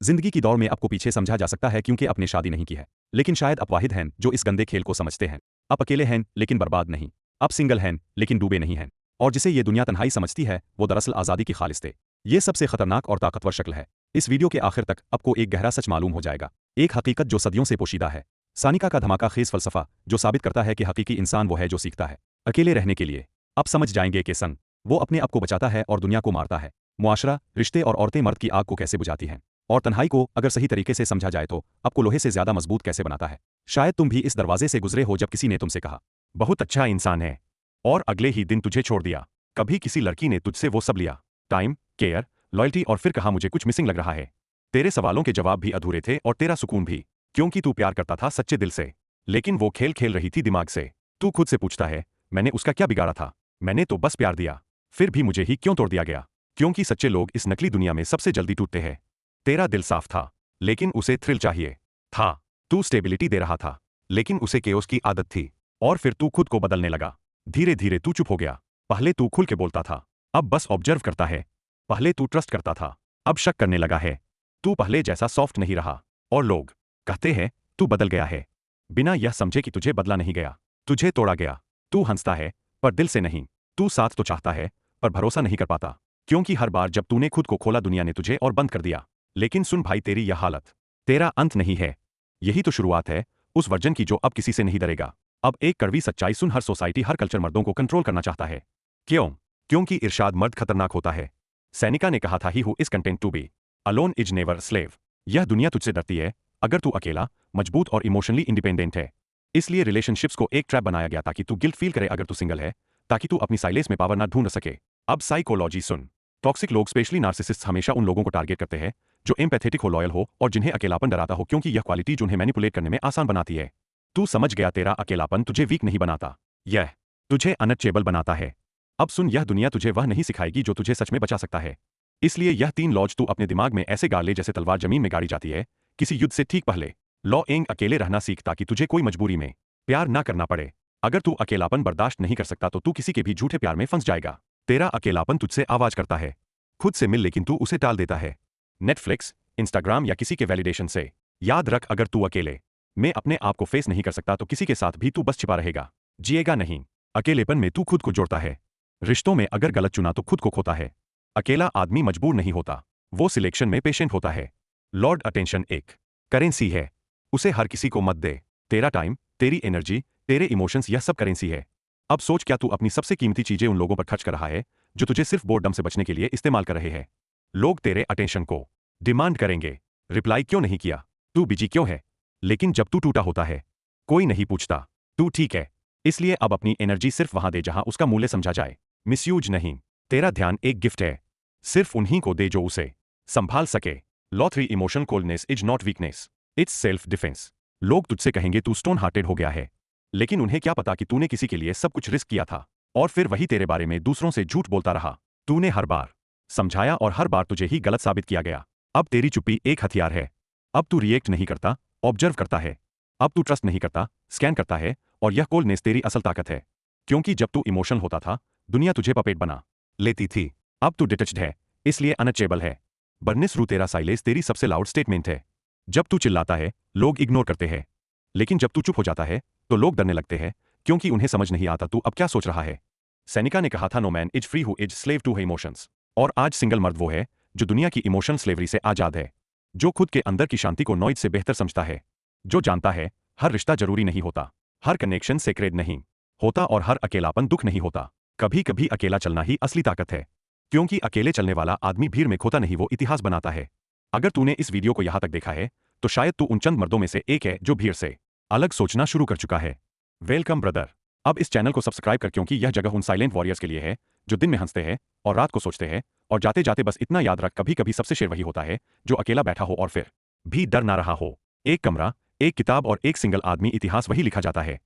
जिंदगी की दौड़ में आपको पीछे समझा जा सकता है क्योंकि आपने शादी नहीं की है। लेकिन शायद आप वाहिद हैं जो इस गंदे खेल को समझते हैं। आप अकेले हैं लेकिन बर्बाद नहीं। आप सिंगल हैं लेकिन डूबे नहीं हैं। और जिसे ये दुनिया तन्हाई समझती है वो दरअसल आज़ादी की खालिस थे। ये सबसे खतरनाक और ताकतवर शक्ल है। इस वीडियो के आखिर तक आपको एक गहरा सच मालूम हो जाएगा। एक हकीकत जो सदियों से पोशीदा है। सानिका का धमाका खेज फलसफा जो साबित करता है कि हकीकी इंसान वो है जो सीखता है अकेले रहने के लिए। आप समझ जाएंगे कि संग वो अपने आप को बचाता है और दुनिया को मारता है। मुआशरा, रिश्ते और औरतें मर्द की आग को कैसे बुझाती हैं। और तन्हाई को अगर सही तरीके से समझा जाए तो आपको लोहे से ज्यादा मजबूत कैसे बनाता है। शायद तुम भी इस दरवाजे से गुजरे हो जब किसी ने तुमसे कहा, बहुत अच्छा इंसान है, और अगले ही दिन तुझे छोड़ दिया। कभी किसी लड़की ने तुझसे वो सब लिया, टाइम, केयर, लॉयल्टी, और फिर कहा मुझे कुछ मिसिंग लग रहा है। तेरे सवालों के जवाब भी अधूरे थे और तेरा सुकून भी, क्योंकि तू प्यार करता था सच्चे दिल से। लेकिन वो खेल खेल रही थी दिमाग से। तू खुद से पूछता है, मैंने उसका क्या बिगाड़ा था? मैंने तो बस प्यार दिया। फिर भी मुझे ही क्यों तोड़ दिया गया? क्योंकि सच्चे लोग इस नकली दुनिया में सबसे जल्दी टूटते हैं। तेरा दिल साफ था, लेकिन उसे थ्रिल चाहिए था। तू स्टेबिलिटी दे रहा था, लेकिन उसे केओस की आदत थी। और फिर तू खुद को बदलने लगा। धीरे धीरे तू चुप हो गया। पहले तू खुल के बोलता था, अब बस ऑब्जर्व करता है। पहले तू ट्रस्ट करता था, अब शक करने लगा है। तू पहले जैसा सॉफ्ट नहीं रहा। और लोग कहते हैं तू बदल गया है, बिना यह समझे कि तुझे बदला नहीं गया, तुझे तोड़ा गया। तू हंसता है पर दिल से नहीं। तू साथ तो चाहता है पर भरोसा नहीं कर पाता, क्योंकि हर बार जब तूने खुद को खोला दुनिया ने तुझे और बंद कर दिया। लेकिन सुन भाई, तेरी यह हालत तेरा अंत नहीं है। यही तो शुरुआत है उस वर्जन की जो अब किसी से नहीं डरेगा। अब एक कड़वी सच्चाई सुन, हर सोसाइटी, हर कल्चर मर्दों को कंट्रोल करना चाहता है। क्यों? क्योंकि इरशाद मर्द खतरनाक होता है। सैनिका ने कहा था, he who is content to be alone is never slave. यह दुनिया तुझसे डरती है अगर तू अकेला, मजबूत और इमोशनली इंडिपेंडेंट है। इसलिए रिलेशनशिप्स को एक ट्रैप बनाया गया ताकि तू गिल्ट फील करे अगर तू सिंगल है, ताकि तू अपनी साइलेंस में पावर ना ढूंढ सके। अब साइकोलॉजी सुन। टॉक्सिक लोग, स्पेशली नार्सिसिस्ट, हमेशा उन लोगों को टारगेट करते हैं जो एम्पैथेटिक हो, लॉयल हो और जिन्हें अकेलापन डराता हो, क्योंकि यह क्वालिटी जिन्हें मैनिपुलेट करने में आसान बनाती है। तू समझ गया, तेरा अकेलापन तुझे वीक नहीं बनाता, यह तुझे अनटचेबल बनाता है। अब सुन, यह दुनिया तुझे वह नहीं सिखाएगी जो तुझे सच में बचा सकता है। इसलिए यह 3 लॉज तू अपने दिमाग में ऐसे गाड़ ले जैसे तलवार जमीन में गाड़ी जाती है किसी युद्ध से ठीक पहले। लॉ एंग, अकेले रहना सीख ताकि तुझे कोई मजबूरी में प्यार ना करना पड़े। अगर तू अकेलापन बर्दाश्त नहीं कर सकता तो तू किसी के भी झूठे प्यार में फंस जाएगा। तेरा अकेलापन तुझसे आवाज करता है, खुद से मिल, लेकिन तू उसे टाल देता है। नेटफ्लिक्स, इंस्टाग्राम या किसी के वैलिडेशन से। याद रख, अगर तू अकेले में अपने आप को फेस नहीं कर सकता तो किसी के साथ भी तू बस छिपा रहेगा, जिएगा नहीं। अकेलेपन में तू खुद को जोड़ता है। रिश्तों में अगर गलत चुना तो खुद को खोता है। अकेला आदमी मजबूर नहीं होता, वो सिलेक्शन में पेशेंट होता है। लॉर्ड अटेंशन एक करेंसी है, उसे हर किसी को मत दे। तेरा टाइम, तेरी एनर्जी, तेरे इमोशंस, यह सब करेंसी है। अब सोच, क्या तू अपनी सबसे कीमती चीजें उन लोगों पर खर्च कर रहा है जो तुझे सिर्फ बोर्डम से बचने के लिए इस्तेमाल कर रहे हैं। लोग तेरे अटेंशन को डिमांड करेंगे, रिप्लाई क्यों नहीं किया, तू बिजी क्यों है। लेकिन जब तू टूटा होता है कोई नहीं पूछता तू ठीक है। इसलिए अब अपनी एनर्जी सिर्फ वहां दे जहां उसका मूल्य समझा जाए, मिसयूज नहीं। तेरा ध्यान एक गिफ्ट है, सिर्फ उन्हीं को दे जो उसे संभाल सके। Law 3, emotional coldness is not weakness, it's self defence. लोग तुझसे कहेंगे तू स्टोन हार्टेड हो गया है, लेकिन उन्हें क्या पता कि तूने किसी के लिए सब कुछ रिस्क किया था और फिर वही तेरे बारे में दूसरों से झूठ बोलता रहा। तूने हर बार समझाया और हर बार तुझे ही गलत साबित किया गया। अब तेरी चुप्पी एक हथियार है। अब तू रिएक्ट नहीं करता, ऑब्जर्व करता है। अब तू ट्रस्ट नहीं करता, स्कैन करता है। और यह कोल्डनेस तेरी असल ताकत है, क्योंकि जब तू इमोशनल होता था दुनिया तुझे पपेट बना लेती थी। अब तू डिटच्ड है, इसलिए अनअचेबल है। बर्निस रू, तेरा साइलेंस तेरी सबसे लाउड स्टेटमेंट है। जब तू चिल्लाता है लोग इग्नोर करते हैं, लेकिन जब तू चुप हो जाता है तो लोग डरने लगते हैं, क्योंकि उन्हें समझ नहीं आता तू अब क्या सोच रहा है। सैनिका ने कहा था, no man is free who is slave to emotions. और आज सिंगल मर्द वो है जो दुनिया की इमोशन स्लेवरी से आजाद है, जो खुद के अंदर की शांति को नॉइज से बेहतर समझता है, जो जानता है हर रिश्ता जरूरी नहीं होता, हर कनेक्शन सेक्रेड नहीं होता और हर अकेलापन दुख नहीं होता। कभी कभी अकेला चलना ही असली ताकत है, क्योंकि अकेले चलने वाला आदमी भीड़ में खोता नहीं, वो इतिहास बनाता है। अगर तूने इस वीडियो को यहां तक देखा है तो शायद तू उन चंद मर्दों में से एक है जो भीड़ से अलग सोचना शुरू कर चुका है। Welcome brother. अब इस चैनल को सब्सक्राइब कर, क्योंकि यह जगह उन साइलेंट वॉरियर्स के लिए है जो दिन में हंसते हैं और रात को सोचते हैं। और जाते जाते बस इतना याद रख, कभी कभी सबसे शेर वही होता है जो अकेला बैठा हो और फिर भी डर ना रहा हो। एक कमरा, एक किताब और एक सिंगल आदमी, इतिहास वही लिखा जाता है।